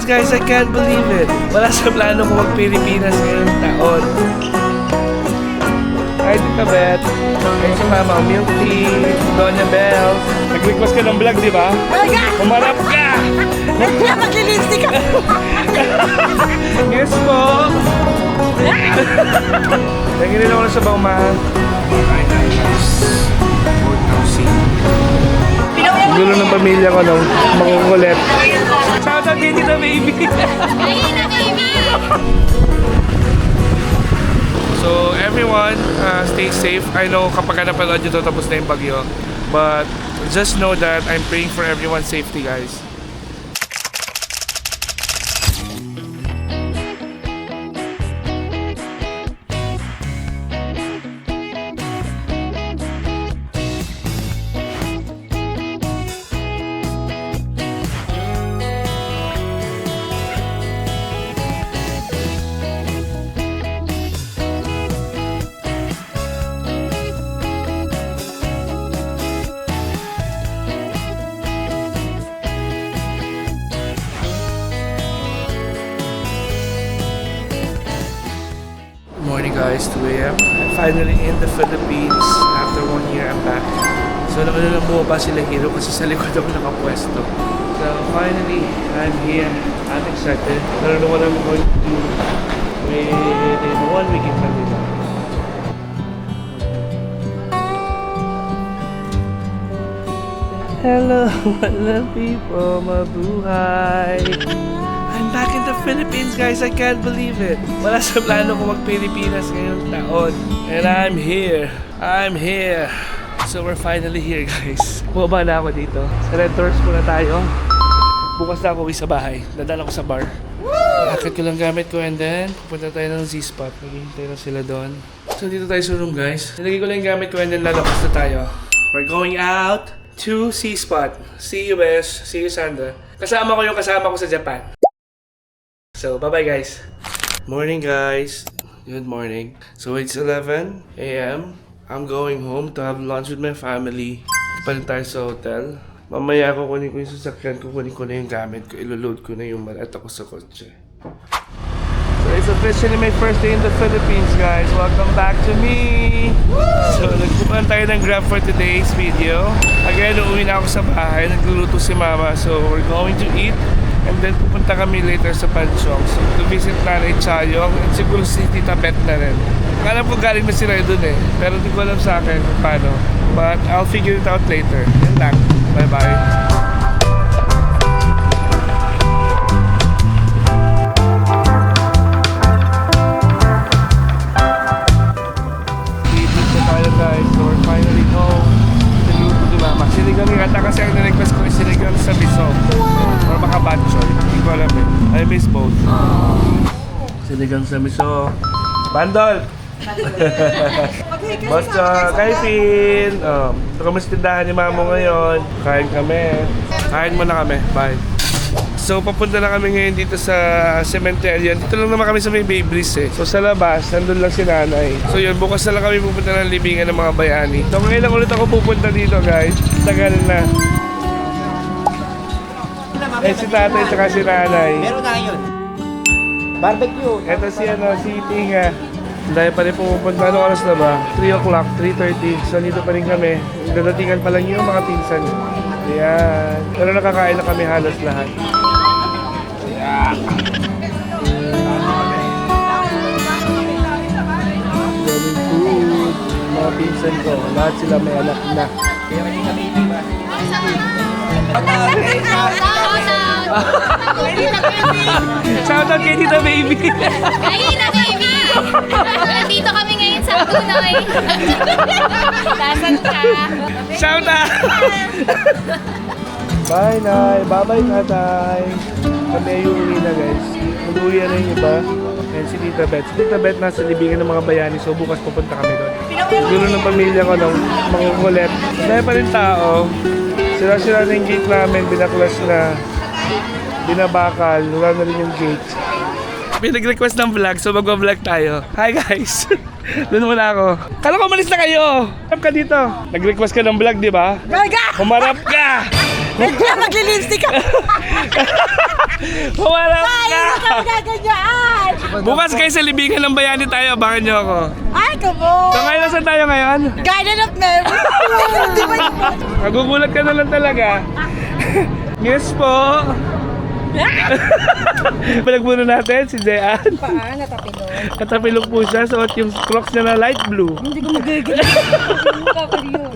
Philippines, guys. I can't believe it. Wala sa plano ko mag-Pilipinas ngayong taon. Hi, Tita Beth. Hi, si Mama Milk Tea, Doña Bells. Nag-request ka ng vlog, di ba? Umarap ka! Kaya maglilinstik ka! Yes po! Nagigilin ako na sa bang mahal. Gulo ng pamilya ko nung makukulit. Shout out kay Tita Baby! Ayun, baby! So everyone, stay safe. I know kapag napanood nyo to tapos na yung bagyo. But just know that I'm praying for everyone's safety, guys. Morning guys, 2 AM. I'm finally in the Philippines. After 1 year, I'm back. So naman lang bumaba sila Hero kasi sa likod ako nakapwesto. So finally, I'm here. I'm excited. I don't know what I'm going to do within 1 week in Manila. Hello, mga people, mabuhay! I'm back in the Philippines, guys. I can't believe it. Wala sa plano ko mag-Pilipinas ngayong taon. And I'm here. I'm here. So we're finally here, guys. Bumaba na ako dito. Sa Red Doors muna tayo. Bukas na ako uwi sa bahay. Dadala ko sa bar. Akit ko lang gamit ko and then pupunta tayo ng Z-Spot. Naghihintay na sila doon. So dito tayo sa room, guys. Nilagay ko lang yung gamit ko and then lalabas na tayo. We're going out to Z-Spot. See you, Bes. See you, Sandra. Kasama ko yung kasama ko sa Japan. So, bye-bye guys. Morning guys. Good morning. So, it's 11 a.m. I'm going home to have lunch with my family. Pa rin tayo sa hotel. Mamaya ako kunin ko yung sasakyan ko. Kunin ko na yung gamit ko. Iloload ko na yung maleta ko sa kotse. So, it's officially my first day in the Philippines, guys. Welcome back to me. So, nagpupunta tayo ng Grab for today's video. Again, uuwi na ako sa bahay. Nagluluto si Mama. So, we're going to eat. And then pupunta kami later sa Panchong. So to visit Nanay Chayong and siguro si Tita Beth na rin. Alam ko galing na sila dun eh. Pero hindi ko alam sa akin kung paano. But I'll figure it out later. Yan lang. Bye bye. Guys, so we're finally home. Naluto si Mama. Sinigang ni Gata kasi ang na-request ko is sinigang sa miso. Or baka batchoy. Hindi ko alam eh. I miss both. Sinigang sa miso. Bandol! Basta, kay Pin! Ito kami sa tindahan ni Mamo ngayon. Kain kami. Kain muna kami. Bye. So, papunta na kami ngayon dito sa cemetery. Dito lang naman kami sa may Baybris eh. So, sa labas, nandun lang si Nanay. So, yun, bukas na lang kami pupunta ng libingan ng mga bayani. So, ngayon lang ulit ako pupunta dito, guys. Tagal na. Eh, si tatay at si nanay. Meron na yun. Barbecue. Ito si, si Tinga. Dahil pa rin pupunta. Anong oras na ba? 3 o'clock, 3:30. So, dito pa rin kami. Dadatingan pa lang yung mga pinsan. Ayan. Pero nakakain na kami halos lahat. Ayan. Daming food. Mga pinsan ko. Lahat sila may anak na. Shout out kay Tita Baby! Ayun na, baby! Nandito kami ngayon sa Punoy. Nasaan ka? Shout out! Bye, Nay! Bye-bye, Tatay! Kami ay uuwi na, guys. Mag-uwi na yung iba. And si Tita Beth. Si Tita Beth nasa libingan ng mga bayani, so bukas pupunta kami doon. Gulo ng pamilya ko nung makukulit. Dahil pa rin tao, sila na yung gate namin, binaklas na, binabakal, wala na rin yung gate. Pinag-request ng vlog, so mag-vlog tayo. Hi guys! Doon muna ako. Kala ko malis na kayo! Harap ka dito. Nag-request ka ng vlog, di ba? Gaga! Humarap ka! Kaya maglilinstik ka! Humarap ka! Ikaw gaganyan! Bukas guys, sa libingan ng bayani tayo. Abangan nyo ako. Ay, kamo! So ngayon, saan tayo ngayon? Garden of Memory! Di ba yun? Magugulat ka na lang talaga. Yes po. Palag muna natin si Jean. Paa, natapilon. Katapilok po siya. Suot yung crocs niya na light blue. Hindi ko magagawin.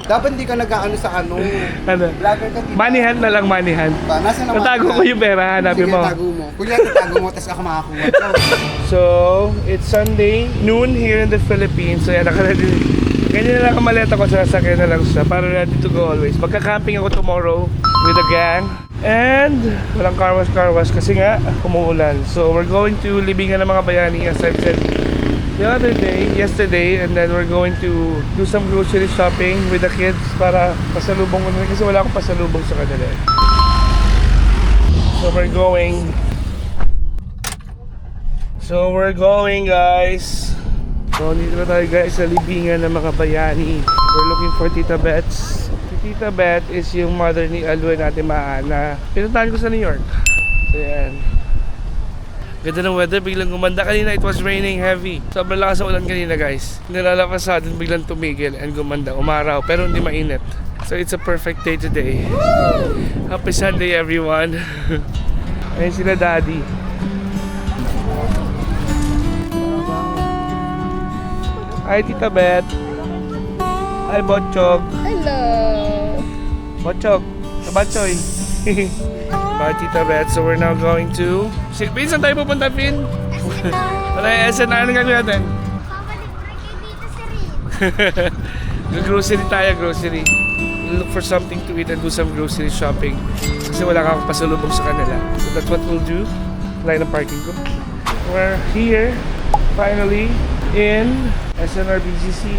Dapat hindi ka nag-ano sa ano. Ano? Vlogger ka dito. Manihan na lang, manihan. Nasaan naman? Natago ko yung pera, hanapin Sige, mo. tago mo. Kunya, tatago mo, tapos ako makakuha. So, it's Sunday, noon here in the Philippines. So, yan, nakalala. Ganyan na lang ang maleta ko, sasakyan na lang siya para ready to go always. Magka-camping ako tomorrow with the gang. And walang car wash kasi nga umuulan. So, we're going to libingan ng mga bayani as I've said yesterday, and then we're going to do some grocery shopping with the kids para pasalubong ko nila kasi wala akong pasalubong sa kanila. So we're going guys. So dito na tayo guys sa libingan ng mga bayani. We're looking for Tita Bets. Si Tita Bet is yung mother ni Alwin natin na pinuntahan ko sa New York. So yan. Ganda ng weather, biglang gumanda. Kanina it was raining heavy. Sobrang lakas sa ulan kanina guys. Nilalapas sa atin, biglang tumigil and gumanda. Umaraw, pero hindi mainit. So it's a perfect day today. Happy Sunday everyone. Ayun sila daddy. Hi Tita Bet. Hi Botchog. Hello. Botchog. Kabatchoy. Bye Tita Bet. So we're now going to... Pin, saan tayo pupunta, Pin? Wala yung SNR. Anong gagawin natin? Grocery tayo, grocery. We'll look for something to eat and do some grocery shopping. Kasi wala kang pasalubong sa kanila. So that's what we'll do. Line ng parking ko. We're here, finally, in SNR BGC.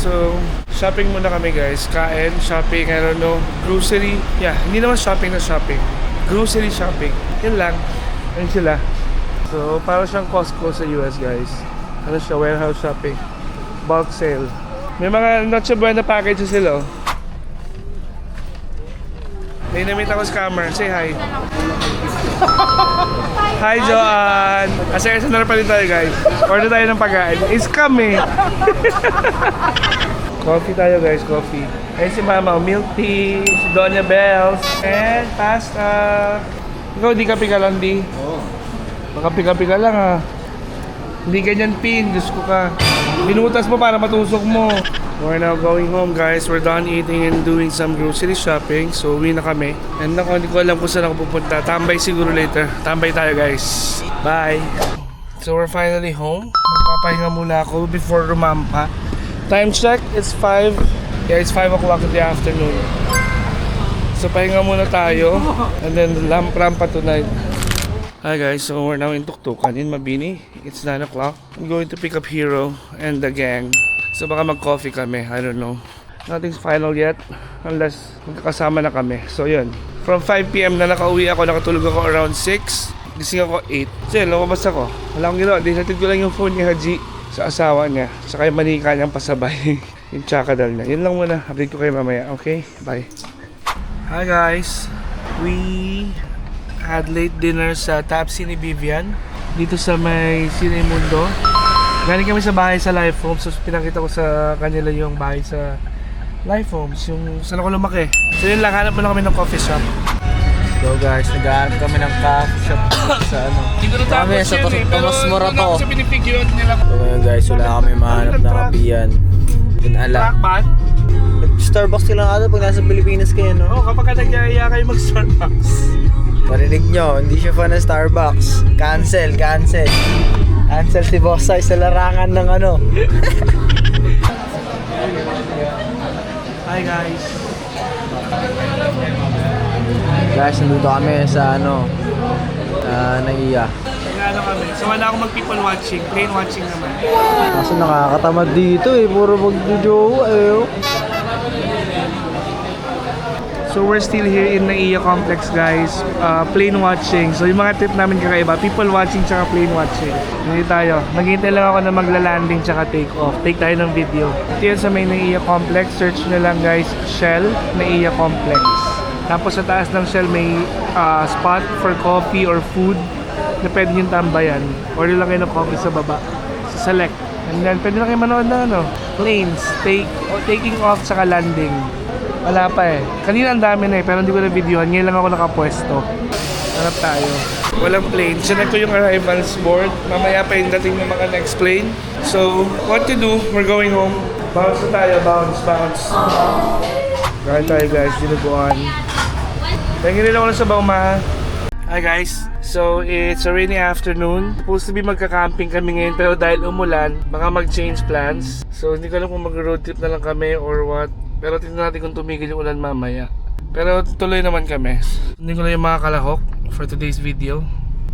So, shopping muna kami guys. Kain, shopping, I don't know. Grocery. Yeah, hindi naman shopping na shopping. Grocery shopping. Yun lang. Ayun sila. So, parang siyang Costco sa US guys. Ano siya? Warehouse shopping. Bulk sale. May mga Noche Buena package sila. Oh. May namit ako scammer. Say hi. Hi Joanne! Asa na pa rin tayo guys. Order tayo ng pagkain. Scam eh! Coffee tayo guys, coffee. Ayun si Mama, milk tea, si Doña Bells, and pasta. Ikaw di kape ka lang di? Oo. Makape-kape ka lang ha. Hindi ganyan Pin, Diyos ko ka. Binutas mo para matusok mo. We're now going home guys. We're done eating and doing some grocery shopping. So uwi na kami. And ako, hindi ko alam kung saan ako pupunta. Tambay siguro later. Tambay tayo guys. Bye! So we're finally home. Magpapahinga muna ako before rumampa. Time check, it's 5. Yeah, it's 5 o'clock in the afternoon. So pahinga muna tayo. And then rampa tonight. Hi guys, so we're now in Tuktukan in Mabini. It's 9 o'clock. I'm going to pick up Hero and the gang. So baka mag-coffee kami, I don't know. Nothing's final yet unless magkakasama na kami. So yun, from 5 PM na nakauwi ako, nakatulog ako around 6. Gising ako 8. So yun, lumabas ako. Wala akong ginawa, dinatid ko lang yung phone ni Haji sa asawa niya. Saka yung manika niyang pasabay. Yung tsakadal niya. Yun lang muna, update ko kayo mamaya. Okay, bye. Hi guys, we had late dinner sa Tapsi ni Vivian dito sa may Cinemundo. Galing kami sa bahay sa Life Homes. So pinakita ko sa kanila yung bahay sa Life Homes, yung saan ako lumaki. So yun lang, hanap muna kami ng coffee shop. So guys, nag-aanap kami ng coffee shop sa ano. Dito na tapos Kami sa yun eh, pero Tomas Morato. doon ako sa pinipigyan nila. So ngayon guys, wala kami mahanap na kapiyan. Yun ala. Trackman? Starbucks ka lang ata pag nasa Pilipinas kayo, no? Oo, kapag nagyayaya kayo mag-Starbucks. Marinig nyo, hindi siya fan ng Starbucks. Cancel. Cancel si Bossay sa larangan ng ano. Hi guys. Guys, nandito kami sa ano, sa Naiya. Nag-ano kami. So wala akong mag-people watching. Plain watching naman. Kaso nakakatamad dito eh, puro magjojowa eh. So we're still here in Naiya Complex guys. Plain watching. So yung mga trip namin kakaiba, people watching tsaka plain watching. Hindi tayo. Naghihintay lang ako na magla-landing tsaka take off. Take tayo ng video. Ito yun sa may Naiya Complex. Search nyo lang guys, Shell Naiya Complex. Tapos sa taas ng Shell may spot for coffee or food na pwede nyo tambayan. Order lang kayo ng coffee sa baba. Sa Select. And then pwede lang kayo manood na planes, taking off saka landing. Wala pa eh. Kanina ang dami na eh, pero hindi ko na videohan. Ngayon lang ako nakapwesto. Hanap tayo. Walang plane. Sinag ko yung arrivals board. Mamaya pa yung dating ng mga next plane. So, what to do? We're going home. Bounce na tayo. Bounce. Kain tayo guys. Dinuguan. Tingin nila ako na sa Bauma. Hi guys. So, it's a rainy afternoon. Supposed to be magka-camping kami ngayon, pero dahil umulan, baka mag-change plans. So, hindi ko alam kung mag-road trip na lang kami or what. Pero tingnan natin kung tumigil yung ulan mamaya. Pero tuloy naman kami. Hindi ko na yung mga kalahok for today's video.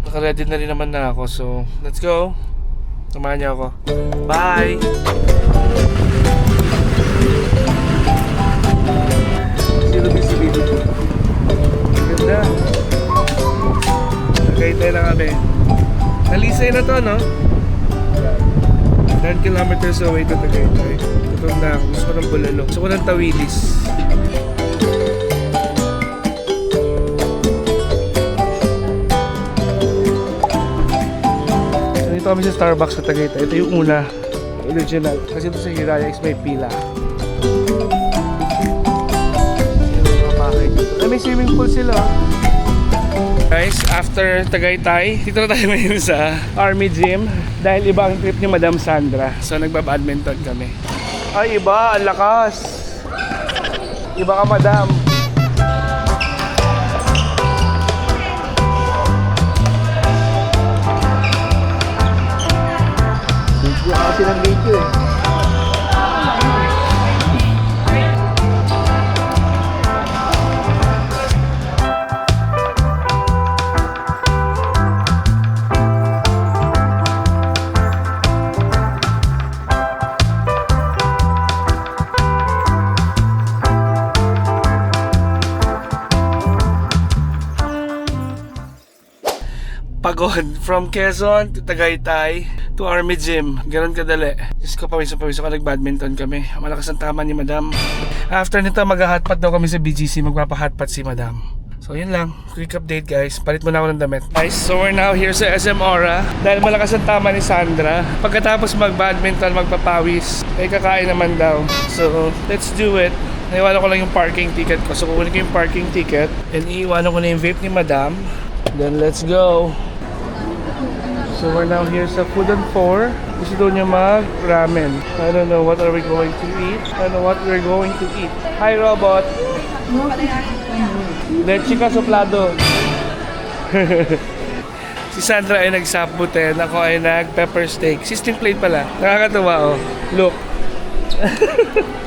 Naka-ready na rin naman na ako. So, let's go. Samahan niyo ako. Bye! Dito busy video. Ganda. Tagaytay na kami. Nalisay na to, no? 10 kilometers away to Tagaytay. Ito na ako. Gusto ko ng bulalo. Gusto ko ng tawilis. So, dito kami sa Starbucks sa Tagaytay. Ito yung una. Original. Kasi ito sa Hiraya is may pila. May swimming pool sila. Guys, after Tagaytay, dito na tayo ngayon sa Army Gym dahil iba ang trip ni Madam Sandra. So nagba-badminton kami. Ay, iba, ang lakas. Iba ka, Madam. Video kasi ng video eh. Pagod. From Quezon to Tagaytay to Army Gym. Ganon kadali. Diyos ko, pawiso ko nag-badminton kami. Malakas ang tama ni Madam. After nito, mag-hotpot daw kami sa BGC. Magpapa-hotpot si Madam. So yun lang. Quick update guys. Palit mo na ako ng damit. Guys, so we're now here sa SM Aura. Dahil malakas ang tama ni Sandra. Pagkatapos mag-badminton, magpapawis. Ay kakain naman daw. So, let's do it. Naiwanan ko lang yung parking ticket ko. So kukunin ko yung parking ticket. And iiwanan ko na yung vape ni Madam. Then let's go. So we're now here sa Food and 4. Gusto daw niya mag-ramen. I don't know what are we going to eat. I don't know what we're going to eat. Hi, robot! Leche ka suplado. Si Sandra ay nag-saputen. Ako ay nag-pepper steak. Sisting plate pala. Nakakatawa, oh. Look.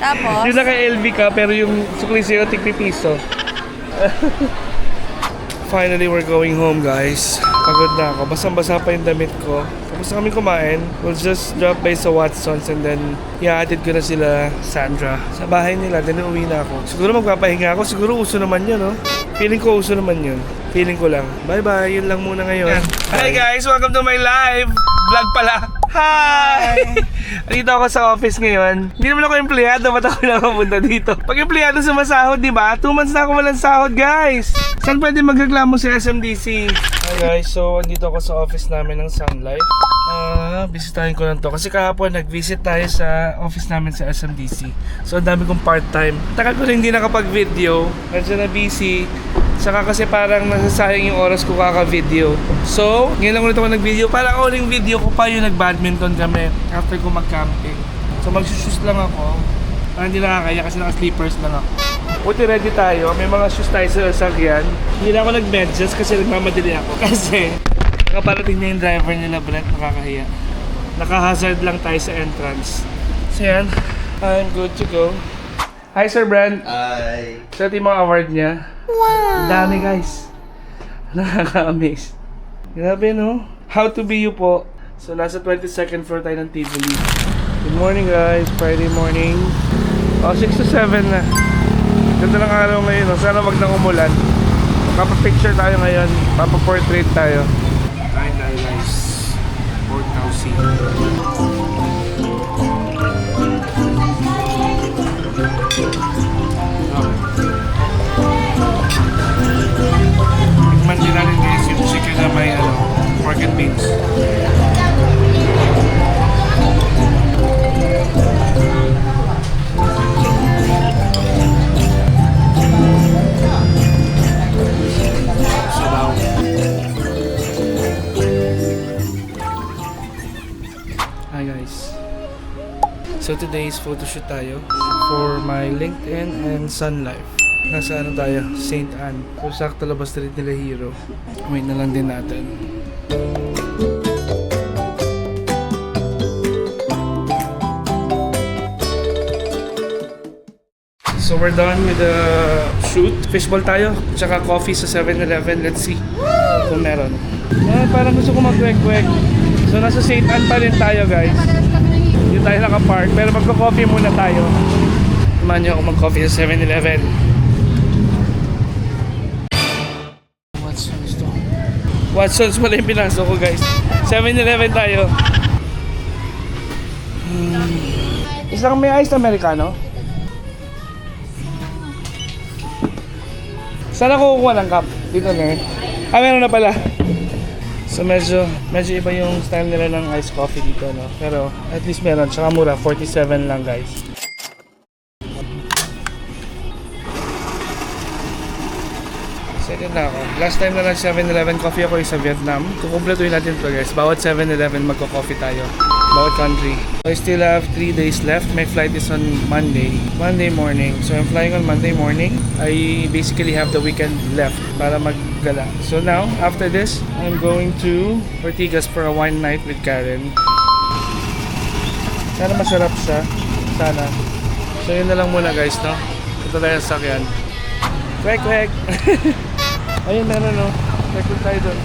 Tapos? Yung naka-LV ka, pero yung sukli sa'yo, tig-piso. Finally, we're going home, guys. Pagod na ako. Basang-basa pa yung damit ko. Tapos na kami kumain. We'll just drop by sa Watsons and then ihahatid ko na sila, Sandra, sa bahay nila. Then uwi na ako. Siguro magpapahinga ako. Siguro uso naman yun, no? Feeling ko uso naman yun. Feeling ko lang. Bye-bye. Yun lang muna ngayon. Hi, guys! Welcome to my live vlog pala. Hi! Dito ako sa office ngayon. Hindi naman ako empleyado. Ba't ako nakapunta dito? Pag empleyado sumasahod, di ba? 2 months na ako walang sahod, guys! Saan pwede magreklamo sa SMDC? Hi guys, so andito ako sa office namin ng Sun Life. Bisitahin ko lang to. Kasi kahapon nag-visit tayo sa office namin sa SMDC. So ang dami kong part-time. Tagal ko rin hindi nakapag-video. Nandiyan na busy. Saka kasi parang nasasayang yung oras ko kaka-video. So, ngayon lang ulit ako nag-video. Parang uling video ko pa yung nag-badminton kami after ko mag-camping. So mag-shoes lang ako. Parang hindi nakakaya kasi naka-sleepers lang ako. Buti ready tayo. May mga shoes tayo sa sasakyan. Hindi na ako nag-medyas kasi nagmamadali ako. Kasi nakaparating na yung driver nila, Brent. Nakakahiya. Naka-hazard lang tayo sa entrance. So yan, I'm good to go. Hi Sir Brent. Hi. So ito yung mga award niya. Wow! Ang dami guys. Nakaka-amaze. Grabe no? How to be you po. So nasa 22nd floor tayo ng Tivoli. Good morning guys. Friday morning. 6 to 7 na. Ganda ng araw ngayon. Sana wag nang umulan. Magpapapicture tayo ngayon. Papaportrait tayo. Kain tayo guys. Port Housing. Tikman din natin guys yung chicken na may pork and beans. Sabaw. Hi guys. So today's photoshoot tayo for my LinkedIn and Sun Life. Nasa ano tayo? St. Anne. So sakto labas na rin nila Hero. Wait na lang din natin. So we're done with the shoot. Fishball tayo. Tsaka coffee sa 7-Eleven. Let's see kung meron. Parang gusto ko mag-kwek-kwek. So nasa St. Anne pa rin tayo guys. Hindi tayo naka-park. Pero magko-coffee muna tayo. Samahan niyo ako mag-coffee sa 7-Eleven. Watson's to. Watson's pala yung pinasok ko guys. 7-Eleven tayo. Isang may iced americano. Saan ako kukuha ng cup? Dito na eh. Meron na pala. So medyo iba yung style nila ng iced coffee dito, no? Pero at least meron. Tsaka mura, 47 lang guys. Second na ako. Last time na lang 7-Eleven coffee ako sa Vietnam. Kukumpletuhin natin ito guys. Bawat 7-Eleven magko-coffee tayo. Bawat country. So I still have 3 days left. My flight is on Monday morning. So I'm flying on Monday morning. I basically have the weekend left para maggala. So now, after this, I'm going to Ortigas for a wine night with Karen. Sana masarap siya. Sana. So yun na lang muna guys, no? Ito tayo sa sakyan. Kwek! Ayun, meron, no? Kwek tayo doon.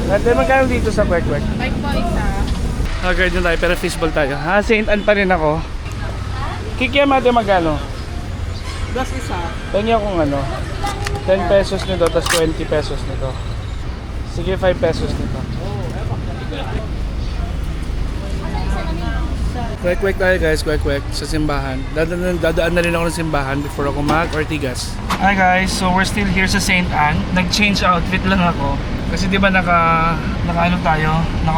Natin magkano dito sa kwek? Bike po isa. Guard nyo tayo, pero fishball tayo. St. Anne pa rin ako. Kikiam natin magkano? Das isa. Pengi akong 10 pesos nito, tapos 20 pesos nito. Sige, 5 pesos nito. Kwek tayo guys, kwek sa simbahan. Dadaan na rin ako ng simbahan before ako mag-Ortigas. Hi guys, so we're still here sa St. Anne. Nag-change outfit lang ako. Kasi di ba naka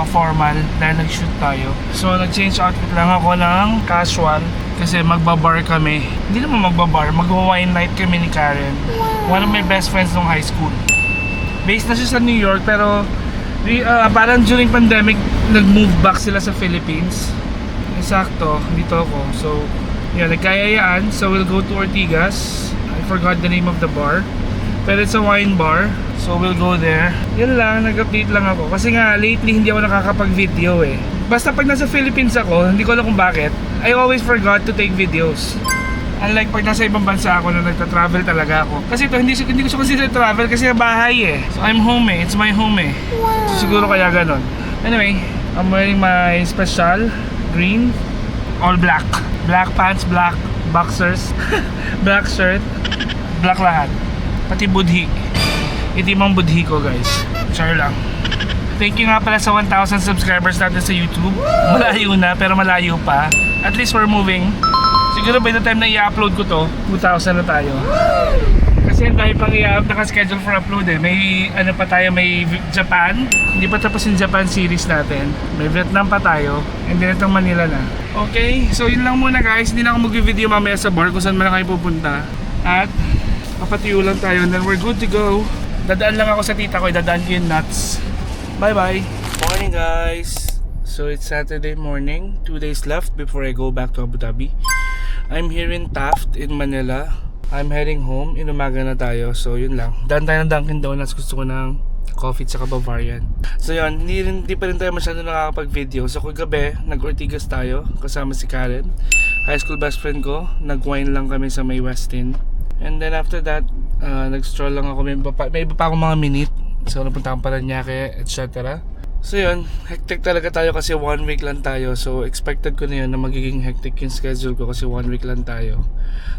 formal dahil nag-shoot tayo. So nag-change outfit lang ako ng casual kasi magbabar kami. Hindi naman magbabar, mag-wine night kami ni Karen. One of my best friends nung high school. Based na siya sa New York pero parang during pandemic nag-move back sila sa Philippines. Sakto, dito ako. So, yun, nagkayayaan. So, we'll go to Ortigas. I forgot the name of the bar. Pero it's a wine bar. So, we'll go there. Yun lang, nag-update lang ako. Kasi nga, lately, hindi ako nakakapag-video eh. Basta pag nasa Philippines ako, hindi ko alam kung bakit, I always forgot to take videos. Unlike pag nasa ibang bansa ako na nagta-travel talaga ako. Kasi ito, hindi ko siya consider travel kasi bahay eh. So, I'm home eh. It's my home eh. So, siguro kaya ganon. Anyway, I'm wearing my special green, all black pants, black boxers, black shirt, black lahat, pati budhi. Itim ang budhi ko guys. Char lang. Thank you nga pala sa 1,000 subscribers natin sa YouTube. Malayo na pero malayo pa. At least we're moving. Siguro by the time na i-upload ko to, 2,000 na tayo. Kasi ang dahil pang naka-schedule for upload eh. May pa tayo, may Japan. Hindi pa tapos yung Japan series natin. May Vietnam pa tayo. And then itong Manila na. Okay, so yun lang muna guys. Hindi na ako mag-video mamaya sa bar kung saan man kayo pupunta. At papatuyo lang tayo and then we're good to go. Dadaan lang ako sa tita ko. Dadaan ko yung nuts. Bye bye! Morning guys! So it's Saturday morning. 2 days left before I go back to Abu Dhabi. I'm here in Taft in Manila. I'm heading home. Inumaga na tayo. So yun lang. Daan tayo ng Dunkin Donuts. Gusto ko ng coffee tsaka Bavarian. So yun. Hindi pa rin tayo masyado nakakapag-video. So kagabi, nag-Ortigas tayo. Kasama si Karen. High school best friend ko. Nag-wine lang kami sa May Westin. And then after that, nag-stroll lang ako. May iba pa akong mga minute. So napunta akong Paranaque, etc. So yun, hectic talaga tayo kasi 1 week lang tayo. So expected ko na yun na magiging hectic yung schedule ko kasi 1 week lang tayo.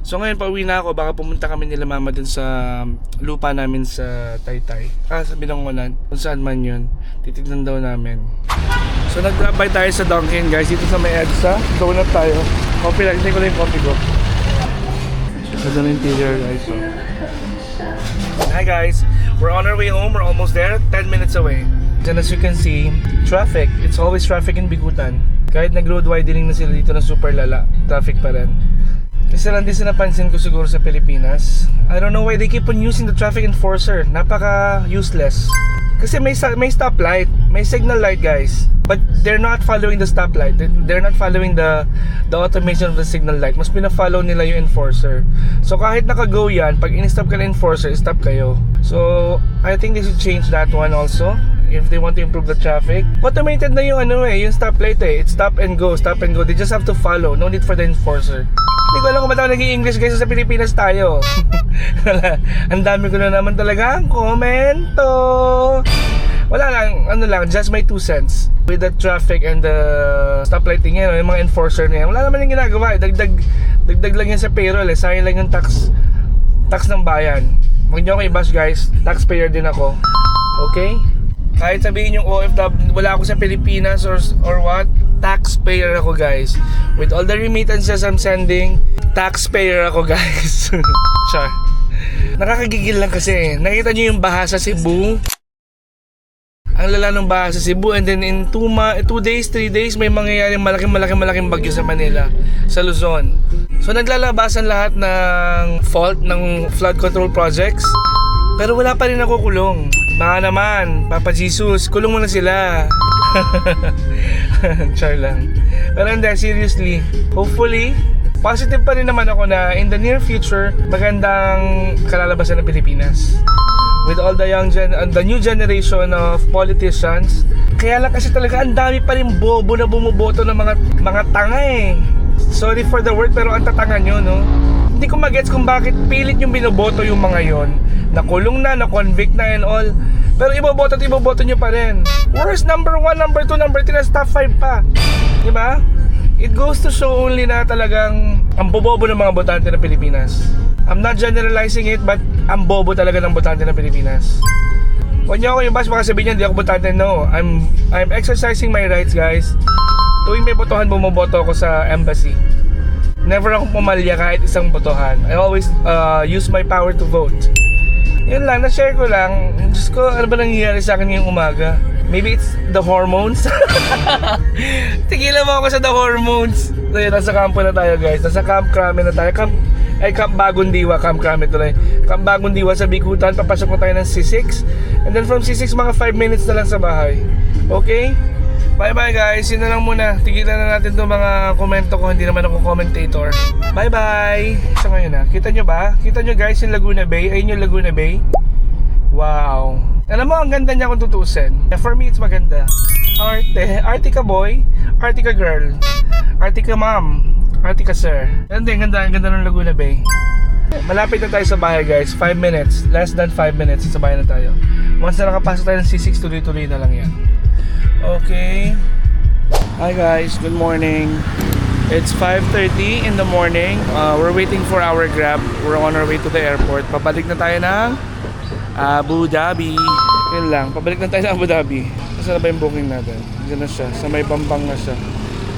So ngayon pauwi na ako, baka pumunta kami nila mama dun sa lupa namin sa Taytay. Sa Binangonan, kung saan man yun. Titignan daw namin. So nag-drop by tayo sa Dunkin guys, dito sa may EDSA. Donut tayo. Coffee lang, hindi ko lang yung coffee ko. So doon interior guys. So Hi guys, we're on our way home. We're almost there, 10 minutes away. And as you can see, traffic. It's always traffic in Bigutan. Kahit nag-road widening na sila dito na super lala, traffic pa rin. Kasi lang din napansin ko siguro sa Pilipinas. I don't know why they keep on using the traffic enforcer. Napaka useless. Kasi may stoplight, may signal light guys. But they're not following the stoplight. They're not following the automation of the signal light. Mas pina-follow nila yung enforcer. So kahit naka-go yan, pag in-stop ka na enforcer, stop kayo. So I think they should change that one also. If they want to improve the traffic. Automated na yung yung stoplight eh. It's stop and go, stop and go. They just have to follow. No need for the enforcer. Hindi ko alam kung ba't ako nag-i-English guys sa Pilipinas tayo. Ang dami ko na naman talaga ang komento. Wala lang, just my 2 cents. With the traffic and the stoplighting yan, yung mga enforcer na yan. Wala naman yung ginagawa. Dagdag lang yan sa payroll eh. Sayang lang yung tax ng bayan. Huwag niyo ako i-bash guys. Taxpayer din ako. Okay? Kahit sabihin yung OFW, wala ako sa Pilipinas or what, taxpayer ako guys. With all the remittances I'm sending, taxpayer ako guys. Char. Nakakagigil lang kasi. Nakita niyo yung baha sa Cebu? Ang lala ng baha sa Cebu, and then in 2 days, 3 days, may mangyayari malaking bagyo sa Manila, sa Luzon. So naglalabasan lahat ng fault ng flood control projects. Pero wala pa rin ako kulong. Baka naman, Papa Jesus, kulong mo na sila. Char lang. Pero hindi, seriously. Hopefully, positive pa rin naman ako na in the near future, magandang kalalabasan ng Pilipinas. With all the the new generation of politicians. Kaya lang kasi talaga ang dami pa rin bobo na bumuboto ng mga tanga eh. Sorry for the word pero ang tatanga nyo, no? Hindi ko magets kung bakit pilit yung binoboto yung mga yon. Nakulong na, na-convict na and all. Pero iboboto at iboboto nyo pa rin. Worst, number 1, number 2, number 3, top 5 pa. Diba? It goes to show only na talagang ang bobobo ng mga botante ng Pilipinas. I'm not generalizing it, but ang bobo talaga ng botante ng Pilipinas. Huwag niyo ako yung bash, baka sabihin niyo hindi ako botante. No, I'm exercising my rights guys. Tuwing may botohan, bumoboto ako sa embassy. Never akong pumalya kahit isang botohan. I always use my power to vote. Yun lang, na-share ko lang. Diyos ko, ano ba nangyayari sa akin ngayong umaga? Maybe it's the hormones. Tigilan mo ako sa the hormones. So yun, nasa kampo na tayo guys. Nasa Camp Crame na tayo. Camp Bagong Diwa, Camp Crame tuloy. Camp Bagong Diwa sa Bigutan. Papasok ko tayo ng C6. And then from C6, mga 5 minutes na lang sa bahay. Okay? Bye bye guys, yun na lang muna. Tigilan na natin itong mga komento ko. Hindi naman ako commentator. Bye bye. So ngayon na, kita nyo ba? Kita nyo guys yung Laguna Bay? Ayun yung Laguna Bay. Wow. Alam mo, ang ganda niya kung tutusin. For me, it's maganda. Arte ka boy, arte ka girl, arte ka mom, arte ka sir. Ang ganda ng Laguna Bay. Malapit na tayo sa bahay guys, 5 minutes. Less than 5 minutes, sa bahay na tayo. Once na nakapasok tayo ng C6, tuloy-tuloy na lang yan. Okay. Hi guys, good morning. It's 5:30 in the morning. We're waiting for our Grab. We're on our way to the airport. Pabalik na tayo ng Abu Dhabi. Yun lang, pabalik na tayo ng Abu Dhabi. Saan na ba yung booking natin? Diyan na siya, sa may Pampang na siya.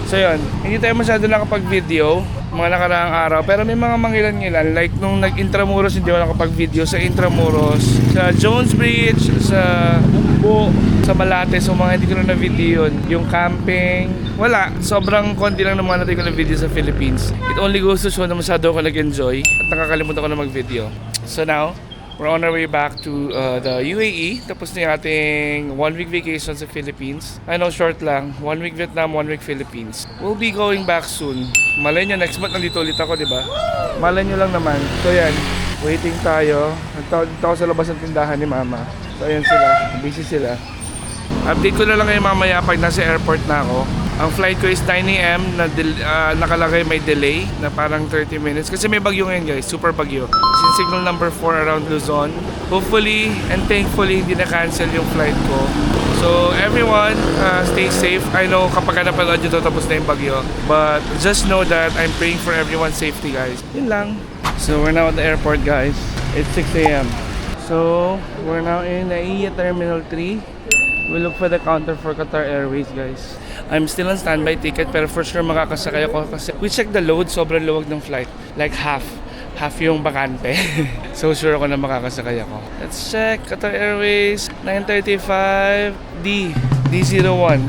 So yun, hindi tayo masyado nakapag-video mga nakaraang araw. Pero may mga mangilan-ngilan. Like nung nag-Intramuros, hindi ako nakapag-video sa Intramuros, sa Jones Bridge, sa Umbo, sa Malate. So mga hindi ko na na-video yun. Yung camping, wala. Sobrang konti lang ng mga natin ko na-video sa Philippines. It only goes to show na masyado ako nag-enjoy at nakakalimutan ko na mag-video. So now, we're on our way back to the UAE. Tapos na yung ating 1-week vacation sa Philippines. I know, short lang. 1 week Vietnam, 1 week Philippines. We'll be going back soon. Malay nyo, next month nandito ulit ako, di ba? Malay nyo lang naman. So yan, waiting tayo. Nagtawag ako sa labas ng tindahan ni Mama. So ayan sila, busy sila. Update ko na lang kayo mamaya pag nasa airport na ako. Ang flight ko is 9 AM na nakalagay may delay na parang 30 minutes. Kasi may bagyo ngayon guys, super bagyo. Sin signal number 4 around Luzon. Hopefully and thankfully hindi na cancel yung flight ko. So everyone, stay safe. I know kapag napanood nyo to tapos na yung bagyo. But just know that I'm praying for everyone's safety guys. Yun lang. So we're now at the airport guys. It's 6 AM. So we're now in Naiya Terminal 3. We'll look for the counter for Qatar Airways guys. I'm still on standby ticket pero for sure makakasakay ako kasi we check the load, sobrang luwag ng flight. Like half. half yung bakante. So sure ako na makakasakay ako. Let's check. Qatar Airways 935 D01.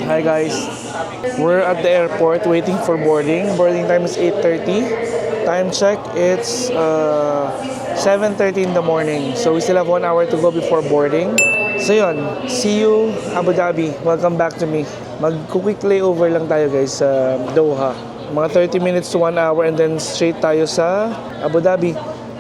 Hi guys, we're at the airport waiting for boarding. Boarding time is 8:30. Time check, it's 7:30 in the morning. So we still have 1 hour to go before boarding. So yun, see you Abu Dhabi. Welcome back to me. Mag-quick layover lang tayo guys sa Doha. Mga 30 minutes to 1 hour and then straight tayo sa Abu Dhabi.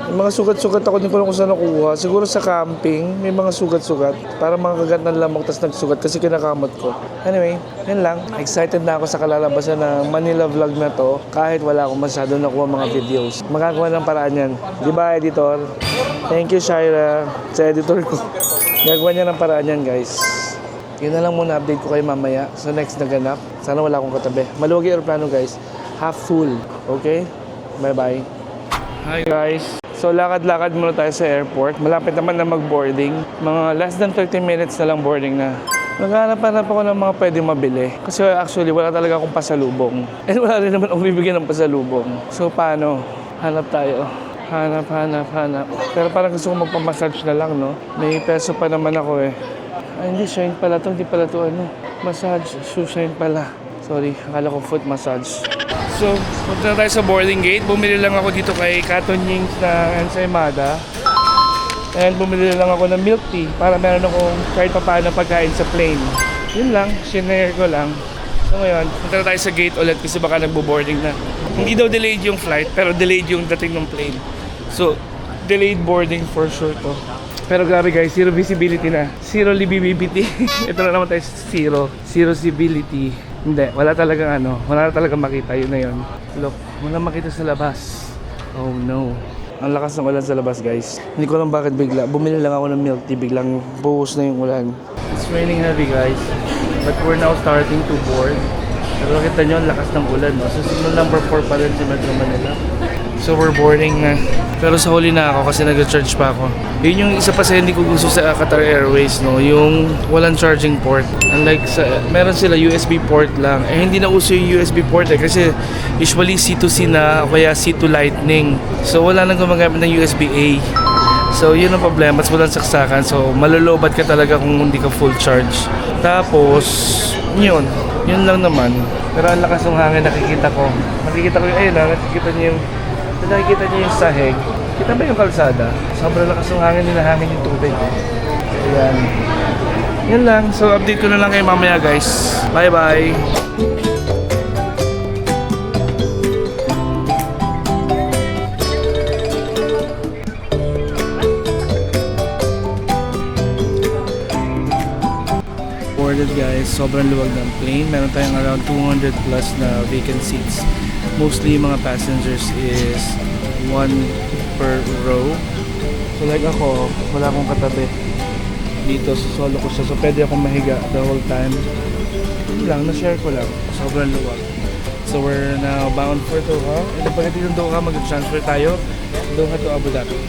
May mga sugat-sugat ako, hindi ko lang kung saan nakuha. Siguro sa camping, may mga sugat-sugat. Para mga kagat ng lamok, tas nagsugat kasi kinakamot ko. Anyway, yun lang. Excited na ako sa kalalabasan ng Manila vlog na to. Kahit wala akong masyado nakuha mga videos. Magagawa ng paraan yan. Di ba, editor? Thank you, Shaira, sa editor ko. Gagawa niya ng paraan yan, guys. Yun na lang muna, update ko kayo mamaya sa next na ganap. Sana wala akong katabi. Maluwag yung aeroplano, guys. Half full. Okay? Bye-bye. Hi, guys. So lakad-lakad muna tayo sa airport. Malapit naman na mag-boarding. Mga less than 30 minutes na lang boarding na. Naghahanap-hanap ako ng mga pwede mabili. Kasi actually wala talaga akong pasalubong. And wala rin naman akong bibigyan ng pasalubong. So paano? Hanap tayo. Hanap. Pero parang gusto ko magpamassage na lang, no? May peso pa naman ako eh. Ay, hindi, shine pala to. Hindi pala to ano. Massage. Shoe shine pala. Sorry, akala ko foot massage. So, punta na tayo sa boarding gate. Bumili lang ako dito kay Katon Yings na ensaymada. And bumili lang ako ng milk tea para meron akong kahit pa paano pagkain sa plane. Yun lang, shinare ko lang. So ngayon, punta na tayo sa gate ulit kasi baka nagbo-boarding na. Hindi daw delayed yung flight, pero delayed yung dating ng plane. So, delayed boarding for sure to. Pero grabe guys, zero visibility na. Zero visibility. Ito na naman tayo sa zero. Zero visibility. Hindi, wala talagang wala talagang makita, yun na yun. Look, wala makita sa labas. Oh no. Ang lakas ng ulan sa labas guys. Hindi ko alam bakit bigla. Bumili lang ako ng milk tea, biglang buhos na yung ulan. It's raining heavy guys. But we're now starting to board. Pero kita nyo, ang lakas ng ulan. No? So signal number 4 pa rin si Metro Manila. So we're boarding na. Pero sa huli na ako kasi nag-charge pa ako. Yun yung isa pa sa hindi ko gusto sa Qatar Airways, no? Yung walang charging port. Unlike sa, meron sila USB port lang. Eh hindi na uso yung USB port eh kasi usually C2C na o kaya C2 Lightning. So wala nang gumagamit ng USB-A. So yun ang problema, mas walang saksakan. So malolobat ka talaga kung hindi ka full charge. Tapos, yun lang naman. Pero ang lakas ng hangin nakikita ko. Makikita ko yung, ayun na, nakikita niyo yung sahig. Kita ba yung kalsada? Sobrang lakas ng hangin, hinahangin yung tubig. Ayan. Yan lang. So, update ko na lang kayo mamaya, guys. Bye-bye! Boarded, guys. Sobrang luwag ng plane. Meron tayong around 200 plus na vacant seats. Mostly mga passengers is 1 per row. So like ako, wala akong katabi dito, so solo ko siya. So pwede akong mahiga the whole time. Yun lang, na-share ko lang. Sobrang luwag. So we're now bound for Doha. And pagdating ng Doha, mag-transfer tayo Doha to Abu Dhabi.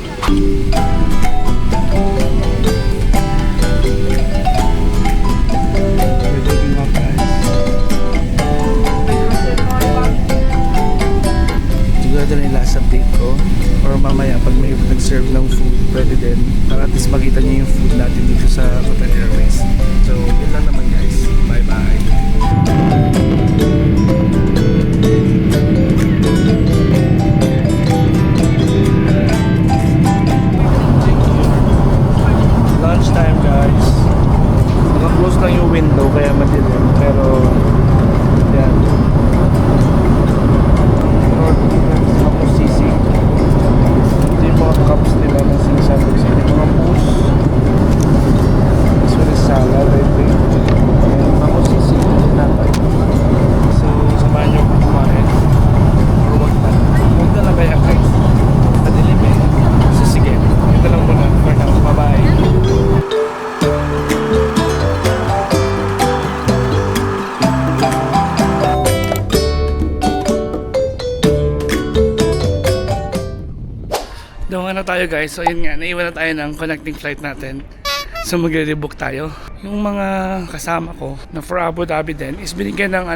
We're taking off, guys. Sigurado na yung last update ko or mamaya pag may nag-serve ng food pwede din para at least makita niyo yung food natin dito sa Qatar Airways. So yun lang naman guys, bye bye. Lunch time guys. Naka-close lang yung window kaya madilim pero yan. Cups nila ng sinasabi sa inyo, mga mousse. This one is salad, I think. And ako sisig natin. So, samahan nyo kung kumain. Or wag na. Wag na lang kaya guys. Madilim eh. So, sige. Ito lang muna. For now. Bye-bye. Doon na tayo guys. So yun nga, naiwan na tayo ng connecting flight natin. So magre-rebook tayo. Yung mga kasama ko na for Abu Dhabi din is binigyan ng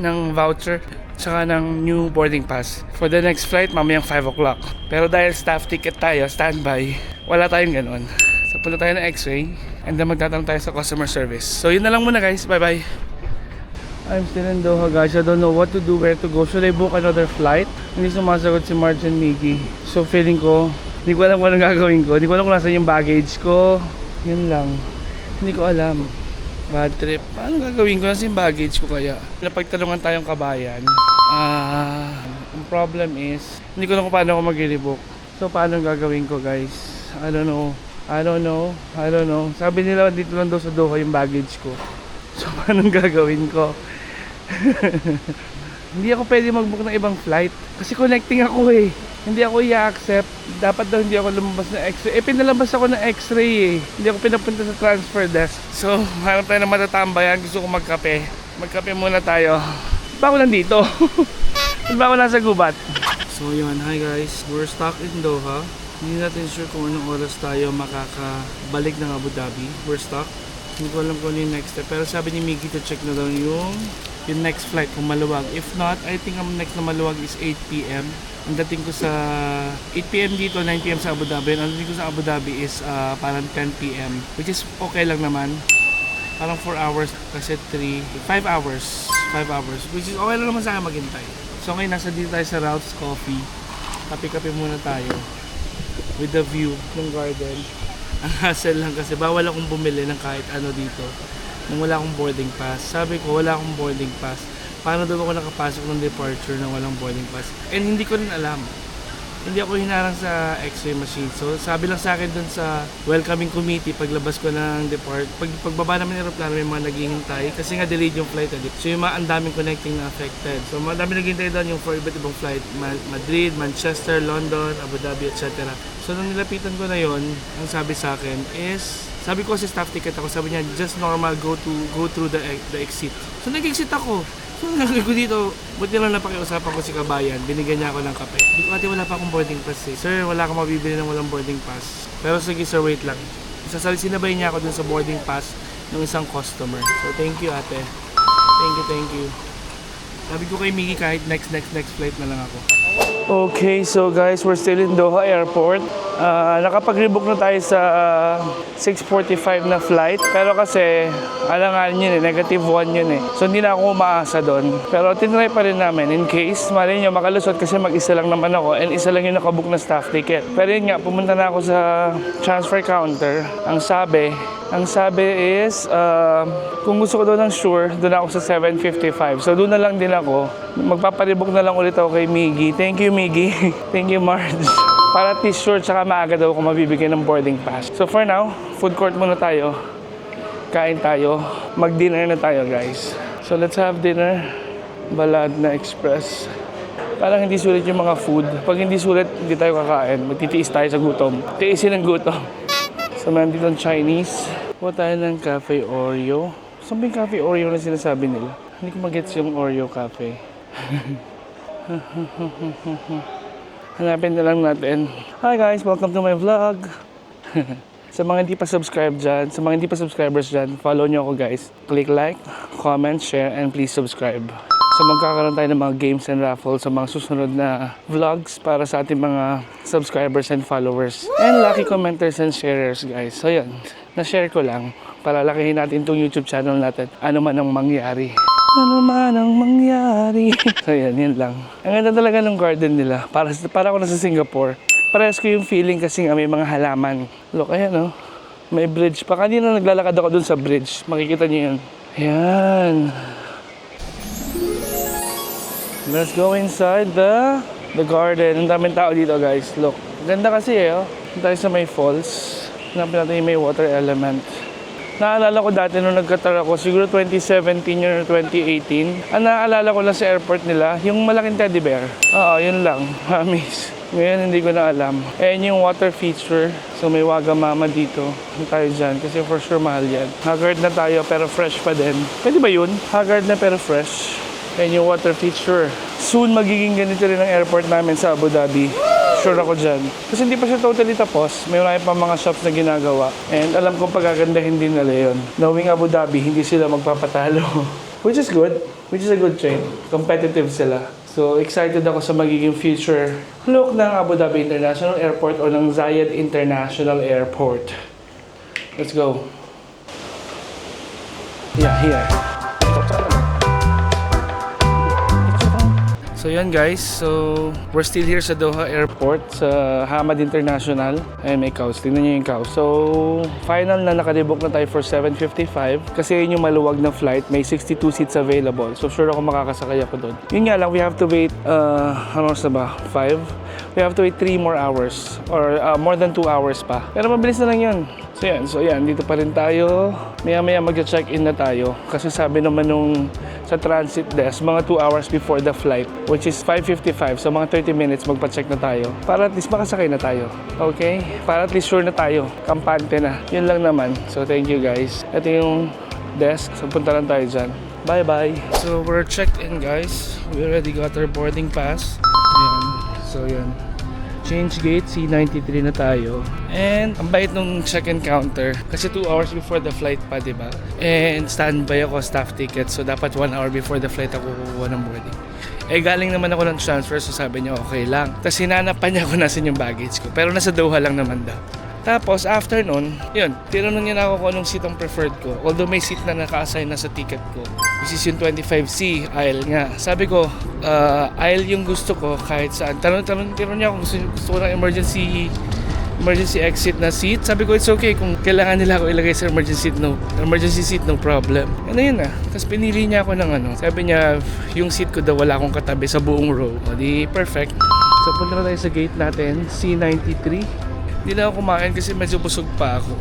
ng voucher tsaka ng new boarding pass for the next flight mamayang 5 o'clock. Pero dahil staff ticket tayo, standby, wala tayong ganun. So punta tayo ng X-ray and then magtatanong tayo sa customer service. So yun na lang muna guys, bye bye. I'm still in Doha guys, I don't know what to do, where to go. Should I book another flight? Hindi sumasagot si Marge and Miggy. So feeling ko, hindi ko alam kung anong gagawin ko. Hindi ko alam kung nasan yung baggage ko. Yun lang. Hindi ko alam. Bad trip. Paano gagawin ko? Nasa yung baggage ko kaya? Napagtanungan tayong kabayan. Ang problem is, hindi ko alam kung paano ako mag-rebook. So paano gagawin ko guys? I don't know. Sabi nila dito lang daw sa Doha yung baggage ko. So paano gagawin ko? Hindi ako pwede mag-book ng ibang flight. Kasi connecting ako eh. Hindi ako i-accept. Dapat daw hindi ako lumabas ng X-ray. Pinalabas ako ng X-ray eh. Hindi ako pinapunta sa transfer desk. So, harap tayo na matatambayan. Gusto ko magkape. Magkape muna tayo. Ba ako nandito? Ba ako nasa gubat? So yun, hi guys. We're stuck in Doha. Hindi natin sure kung anong oras tayo makakabalik ng Abu Dhabi. We're stuck. Hindi ko alam kung ano yung next step. Pero sabi ni Miggy to check na daw yung next flight kung maluwag. If not, I think ang next na maluwag is 8 PM. Ang dating ko sa 8 PM dito, 9 PM sa Abu Dhabi. Ang dating ko sa Abu Dhabi is parang 10 PM. Which is okay lang naman. Parang 4 hours kasi 5 hours. 5 hours. Which is okay lang naman sa akin maghintay. So ngayon, nasa dito tayo sa Ralph's Coffee. Kape-kape muna tayo. With the view ng garden. Ang hassle lang kasi bawal akong bumili ng kahit ano dito. Nang wala akong boarding pass. Sabi ko, wala akong boarding pass. Paano daw ako nakapasok ng departure na walang boarding pass? And hindi ko rin alam. Hindi ako hinarang sa X-ray machine. So sabi lang sa akin dun sa welcoming committee paglabas ko ng pagbaba namin ng aeroplano may mga naghihintay kasi nga delayed yung flight. So yung mga ang daming connecting na affected. So madami naghihintay doon yung for iba't ibang flight. Madrid, Manchester, London, Abu Dhabi, etc. So nung nilapitan ko na yon, ang sabi sa akin is, sabi ko kasi staff ticket ako, sabi niya just normal go through the exit. So nag-exit ako. So nagagawin ko dito, buti lang napakiusapan ko si kabayan, binigyan niya ako ng kape. Hindi ko ate wala pa akong boarding pass eh. Sir, wala akong mabibili ng walang boarding pass. Pero sige sir, wait lang. Sinabay niya ako dun sa boarding pass ng isang customer. So thank you ate. Thank you. Sabi ko kay Miggy kahit next flight na lang ako. Okay, so guys, we're still in Doha Airport. Nakapag-rebook na tayo sa 6:45 na flight. Pero kasi, alangan yun eh, -1 yun eh. So hindi na ako umaasa doon. Pero tinry pa rin namin in case, mali nyo makalusot kasi mag-isa lang naman ako and isa lang yung nakabook na staff ticket. Pero yun nga, pumunta na ako sa transfer counter. Ang sabi is, kung gusto ko doon ng sure, doon ako sa 7:55. So doon na lang din ako. Magpaparebook na lang ulit ako kay Miggy. Thank you Miggy. Thank you Marge. Para at least sure, tsaka maaga daw ako mabibigyan ng boarding pass. So for now, food court muna tayo. Kain tayo. Mag-dinner na tayo guys. So let's have dinner. Balad na Express. Parang hindi sulit yung mga food. Pag hindi sulit, hindi tayo kakain. Magtitiis tayo sa gutom. Tiisin ang gutom. So meron dito ng Chinese. Kuha tayo ng Cafe Oreo. Saan ba yung Cafe Oreo na sinasabi nila? Hindi ko mag-gets yung Oreo Cafe. Hanapin na lang natin. Hi guys, welcome to my vlog. Sa mga hindi pa subscribe dyan, sa mga hindi pa subscribers dyan, follow nyo ako guys. Click like, comment, share, and please subscribe. So magkakaroon tayo ng mga games and raffles sa mga susunod na vlogs para sa ating mga subscribers and followers. And lucky commenters and sharers guys. So yun, na-share ko lang para lakihin natin itong YouTube channel natin. Ano man ang mangyari. Ano man ang mangyari. So yun lang. Ang ganda talaga ng garden nila. Para ako nasa Singapore. Parehas ko yung feeling kasi nga may mga halaman. Look, ayan oh. May bridge pa. Kanina naglalakad ako dun sa bridge. Makikita niyo yun. Ayan. Let's go inside the garden. Ang daming tao dito guys. Look. Ganda kasi eh oh. Tayo sa may falls. Hanapin natin yung may water element. Naalala ko dati nung nagkatara ko, siguro 2017 yun or 2018. Ang naalala ko lang sa airport nila, yung malaking teddy bear. Oo, yun lang. Promise. Ngayon hindi ko na alam. Ayan yung water feature. So may Wagamama dito. Hindi tayo dyan kasi for sure mahal yan. Haggard na tayo pero fresh pa din. Pwede ba yun? Haggard na pero fresh. Ayan yung water feature. Soon magiging ganito rin ang airport namin sa Abu Dhabi. sure ako dyan. Kasi hindi pa siya totally tapos. May marami pa mga shops na ginagawa. And alam kong pagagandahin din nila yun. Knowing Abu Dhabi, hindi sila magpapatalo. Which is good. Which is a good trade. Competitive sila. So, excited ako sa magiging future look ng Abu Dhabi International Airport o ng Zayed International Airport. Let's go. Yeah, here. So yan guys, so we're still here sa Doha Airport, sa Hamad International. Ay, may cows. Tingnan nyo yung cows. So, final na nakalibok na tayo for 7:55. Kasi yun yung maluwag na flight. May 62 seats available. So, sure ako makakasakay ako doon. Yun nga lang, we have to wait, ano na ba? 5? We have to wait 3 more hours. Or more than 2 hours pa. Pero mabilis na lang yun. So yan, dito pa rin tayo. Maya-maya mag-check-in na tayo. Kasi sabi naman nung sa transit desk, mga 2 hours before the flight, which is 5:55. So mga 30 minutes magpa-check na tayo. Para at least makasakay na tayo. Okay? Para at least sure na tayo. Kampante na. Yun lang naman. So thank you guys. Ito yung desk. So punta lang tayo dyan. Bye-bye. So we're checked in guys. We already got our boarding pass. Ayan. So yan. Change gate, C93 na tayo. And ang bait nung check-in counter kasi 2 hours before the flight pa, diba? And standby ako, staff ticket. So dapat 1 hour before the flight ako kukuha ng boarding. Eh galing naman ako ng transfer, so sabi niya okay lang. Tapos hinanapan niya kung nasan yung baggage ko. Pero nasa Doha lang naman daw. Tapos after nun, yun, tinanong niya na ako kung anong seat ang preferred ko. Although may seat na naka-assign na sa ticket ko. Which is yung 25C, aisle nga. Sabi ko, aisle yung gusto ko kahit saan. Tinanong niya ako gusto ko ng emergency exit na seat. Sabi ko, it's okay kung kailangan nila ako ilagay sa emergency seat, no problem. Ano yun na. Tapos pinili niya ako ng ano. Sabi niya, yung seat ko daw wala akong katabi sa buong row. O di, perfect. So punta na tayo sa gate natin, C93. Hindi na ako kumain kasi medyo busog pa ako.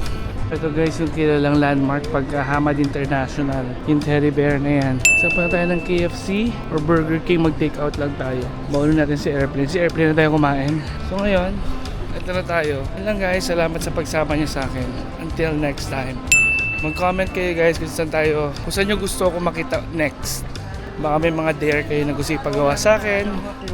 Ito guys yung kilalang landmark pagka Hamad International. Yung Teddy Bear na yan. So punta tayo ng KFC or Burger King, mag-take out lang tayo. Baunin natin si airplane. Si airplane na tayo kumain. So ngayon, ito na tayo. Yan lang guys, salamat sa pagsama niyo sa akin. Until next time. Mag-comment kayo guys kung saan nyo gusto ako makita next. Baka may mga dare kayo na gusto ipagawa sa akin,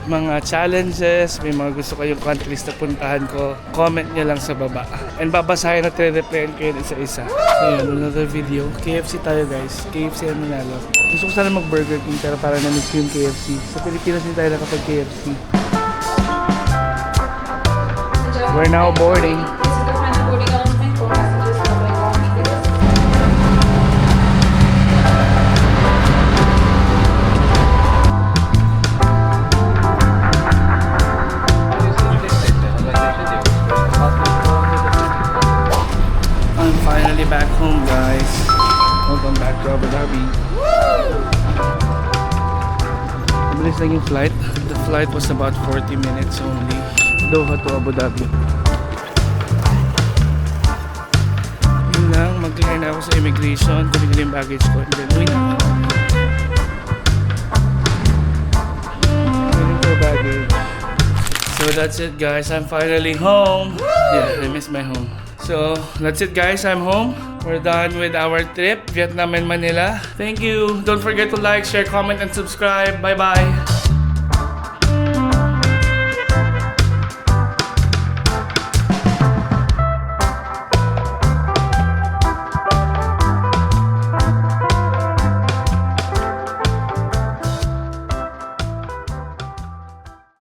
mga challenges, may mga gusto kayong countries na puntahan ko, comment nyo lang sa baba. And babasahin at re-replyan kayo isa-isa. So yun, another video. KFC tayo guys. KFC ang nanalo. Gusto ko sana mag-Burger King pero para na-miss ko yung KFC. Sa Pilipinas din tayo nakapag-KFC. We're now boarding. Back home guys. Welcome back to Abu Dhabi. Mabilis lang yung flight. The flight was about 40 minutes only. Doha to Abu Dhabi. Yun lang, mag-clear na ako sa immigration. Kunin ko yung baggage ko and then win. Waiting for baggage. So that's it guys. I'm finally home. Yeah, I miss my home. So, that's it guys, I'm home. We're done with our trip, Vietnam and Manila. Thank you. Don't forget to like, share, comment, and subscribe. Bye-bye.